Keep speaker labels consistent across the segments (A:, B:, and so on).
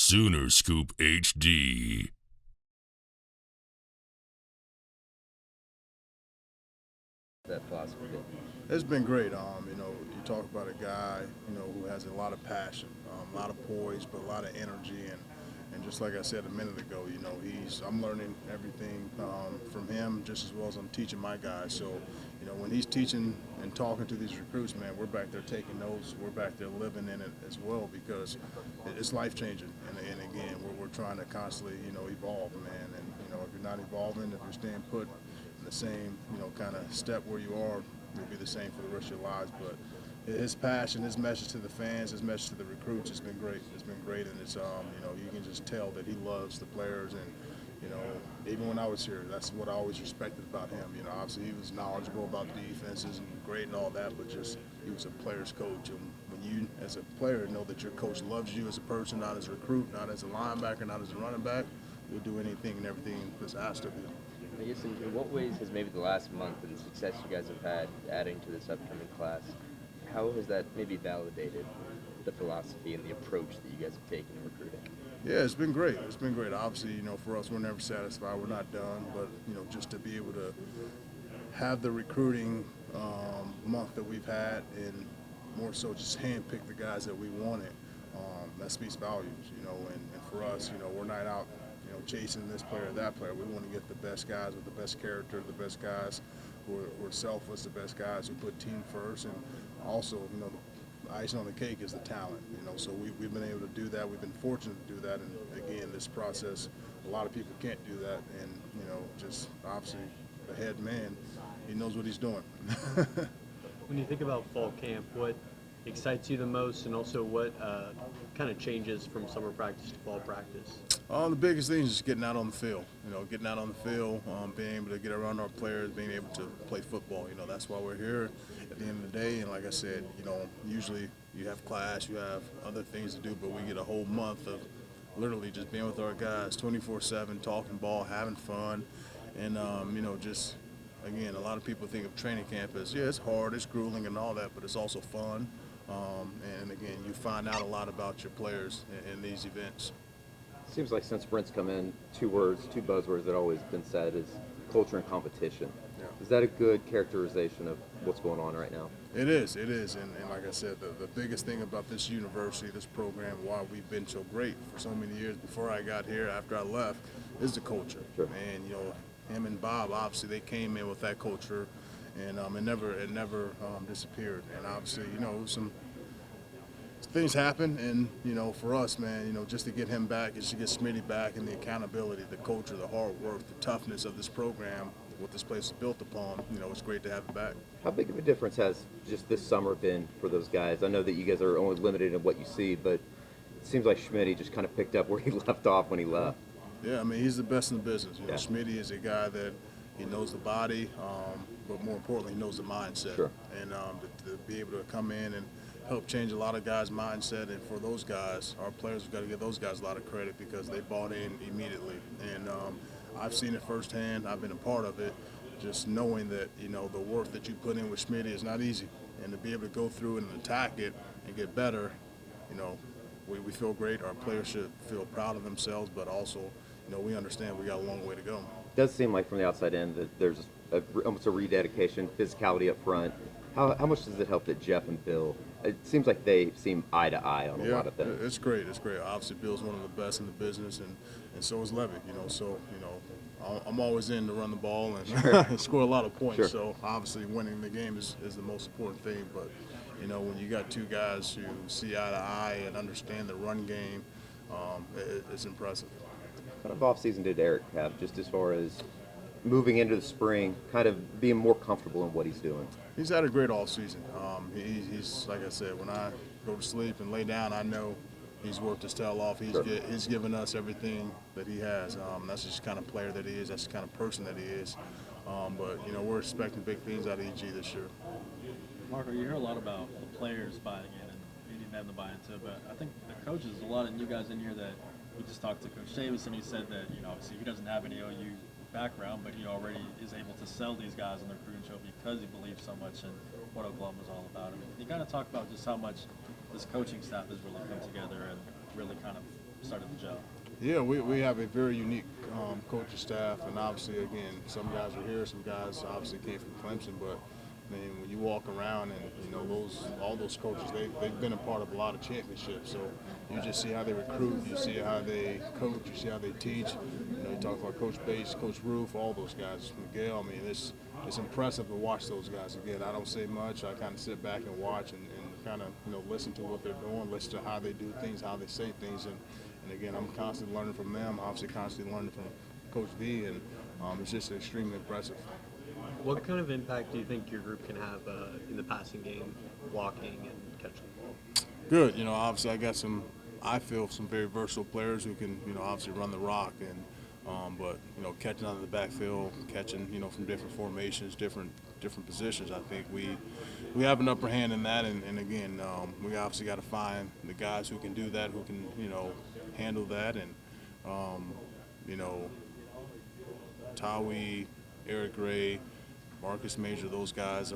A: Sooner Scoop HD.
B: That philosophy.
C: It's been great. You talk about a guy, who has a lot of passion, a lot of poise, but a lot of energy, and just like I said a minute ago, I'm learning everything from him just as well as I'm teaching my guys. So, when he's teaching and talking to these recruits, man, we're back there taking notes. We're back there living in it as well because it's life changing. And again, we're trying to constantly, evolve, man. And if you're not evolving, if you're staying put in the same, kind of step where you are, you'll be the same for the rest of your lives. But his passion, his message to the fans, his message to the recruits has been great. It's been great, and it's you can just tell that he loves the players, and even when I was here, that's what I always respected about him. Obviously he was knowledgeable about defenses and great and all that, but just he was a player's coach. And when you, as a player, know that your coach loves you as a person, not as a recruit, not as a linebacker, not as a running back, you'll do anything and everything that's asked of you.
B: I guess in what ways has maybe the last month and the success you guys have had adding to this upcoming class, how has that maybe validated the philosophy and the approach that you guys have taken in recruiting?
C: Yeah, it's been great. It's been great. Obviously, for us, we're never satisfied. We're not done. But, just to be able to have the recruiting month that we've had and more so just handpick the guys that we wanted, that speaks volumes, and for us, we're not out, chasing this player or that player. We want to get the best guys with the best character, the best guys who are selfless, the best guys who put team first, and also, the icing on the cake is the talent, so we've been able to do that. We've been fortunate to do that, and again, this process, a lot of people can't do that, and just obviously the head man, he knows what he's doing.
D: When you think about fall camp, what excites you the most, and also what kind of changes from summer practice to fall practice?
C: The biggest thing is just getting out on the field. Getting out on the field, being able to get around our players, being able to play football. That's why we're here at the end of the day. And like I said, usually you have class, you have other things to do, but we get a whole month of literally just being with our guys 24/7, talking ball, having fun, and just again, a lot of people think of training camp as it's hard, it's grueling, and all that, but it's also fun. And again, you find out a lot about your players in these events.
B: Seems like since Brent's come in, two buzzwords that always been said is culture and competition.
C: Yeah.
B: Is that a good characterization of what's going on right now?
C: It is, and like I said, the biggest thing about this university, this program, why we've been so great for so many years before I got here, after I left, is the culture.
B: Sure.
C: And him and Bob, obviously, they came in with that culture, and it never disappeared. And obviously, some things happen, and for us, man, just to get him back, is to get Smitty back, and the accountability, the culture, the hard work, the toughness of this program, what this place is built upon. It's great to have it back.
B: How big of a difference has just this summer been for those guys? I know that you guys are only limited in what you see, but it seems like Schmitty just kind of picked up where he left off when he left.
C: Yeah, I mean, he's the best in the business.
B: Yeah.
C: Schmitty is a guy that he knows the body, but more importantly, he knows the mindset.
B: Sure.
C: And to be able to come in and help change a lot of guys' mindset, and for those guys, our players have got to give those guys a lot of credit because they bought in immediately. And I've seen it firsthand. I've been a part of it. Just knowing that the work that you put in with Schmitty is not easy, and to be able to go through it and attack it and get better, we feel great. Our players should feel proud of themselves, but also, we understand we got a long way to go.
B: It does seem like from the outside in that there's almost a rededication, physicality up front. How much does it help that Jeff and Bill, it seems like they seem eye to eye on a lot of things?
C: It's great. It's great. Obviously, Bill's one of the best in the business, and so is Levy. So I'm always in to run the ball and score a lot of points.
B: Sure.
C: So obviously, winning the game is the most important thing. But when you got two guys who see eye to eye and understand the run game, it's impressive.
B: What kind of offseason did Eric have, just as far as moving into the spring, kind of being more comfortable in what he's doing?
C: He's had a great offseason. He's like I said, when I go to sleep and lay down, I know he's worked his tail off. He's given us everything that he has. That's just the kind of player that he is. That's the kind of person that he is. But we're expecting big things out of EG this year.
E: Marco, you hear a lot about the players buying in and needing them to buy into it, but I think the coaches, a lot of new guys in here that we just talked to Coach Davis, and he said that obviously he doesn't have any OU background, but he already is able to sell these guys on the recruiting show because he believes so much in what Oklahoma's all about. I mean, can you kind of talk about just how much this coaching staff has really come together and really kind of started to gel?
C: Yeah, we have a very unique coaching staff, and obviously, again, some guys are here, some guys obviously came from Clemson, but I mean, when you walk around and all those coaches, they've been a part of a lot of championships. So you just see how they recruit, you see how they coach, you see how they teach. You talk about Coach Bates, Coach Roof, all those guys, Miguel. I mean, it's impressive to watch those guys. Again, I don't say much. I kind of sit back and watch and kind of listen to what they're doing, listen to how they do things, how they say things, and again, I'm constantly learning from them. Obviously, constantly learning from Coach V, and it's just extremely impressive.
D: What kind of impact do you think your group can have in the passing game, blocking and catching the ball?
C: Good. Obviously I feel some very versatile players who can, obviously run the rock, and but catching out of the backfield, catching, from different formations, different positions. I think we have an upper hand in that, and again, we obviously got to find the guys who can do that, who can, handle that, and Tawi, Eric Gray, Marcus Major, those guys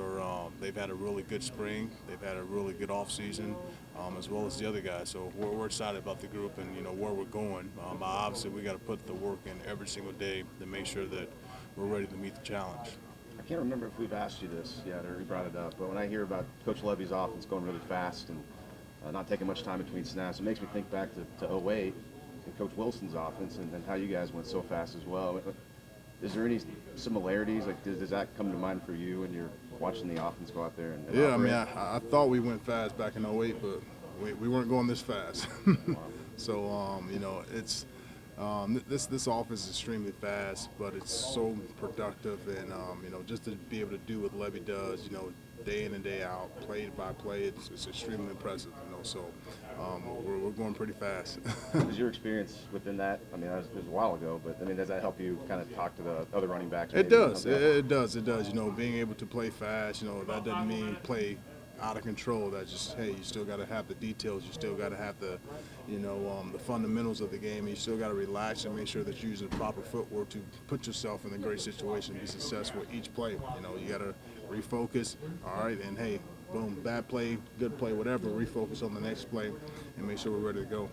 C: they've had a really good spring. They've had a really good offseason, as well as the other guys. So we're excited about the group and, where we're going. Obviously, we got to put the work in every single day to make sure that we're ready to meet the challenge.
F: I can't remember if we've asked you this yet or we brought it up, but when I hear about Coach Levy's offense going really fast and not taking much time between snaps, it makes me think back to 08 and Coach Wilson's offense and how you guys went so fast as well. Is there any similarities? Like, does that come to mind for you when you're watching the offense go out there and
C: Yeah,
F: operate?
C: I mean, I thought we went fast back in 08, but we weren't going this fast. So, it's this offense is extremely fast, but it's so productive, and just to be able to do what Levy does, day in and day out, play by play, it's extremely impressive. So we're going pretty fast.
F: Was your experience within that? I mean, it was a while ago, but I mean, does that help you kind of talk to the other running backs?
C: It does. It does. Being able to play fast, that doesn't mean play out of control. That's just, hey, you still got to have the details. You still got to have the, the fundamentals of the game. And you still got to relax and make sure that you're using the proper footwork to put yourself in a great situation, be successful each play. You got to refocus. All right, and hey, boom, bad play, good play, whatever. Refocus on the next play and make sure we're ready to go.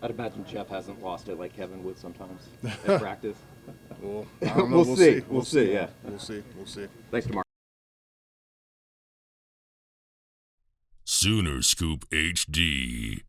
G: I'd imagine Jeff hasn't lost it like Kevin would sometimes at practice.
C: Well, I don't know.
G: We'll see. We'll see.
C: Yeah, we'll see.
G: Thanks, DeMarco.
A: Sooner Scoop HD.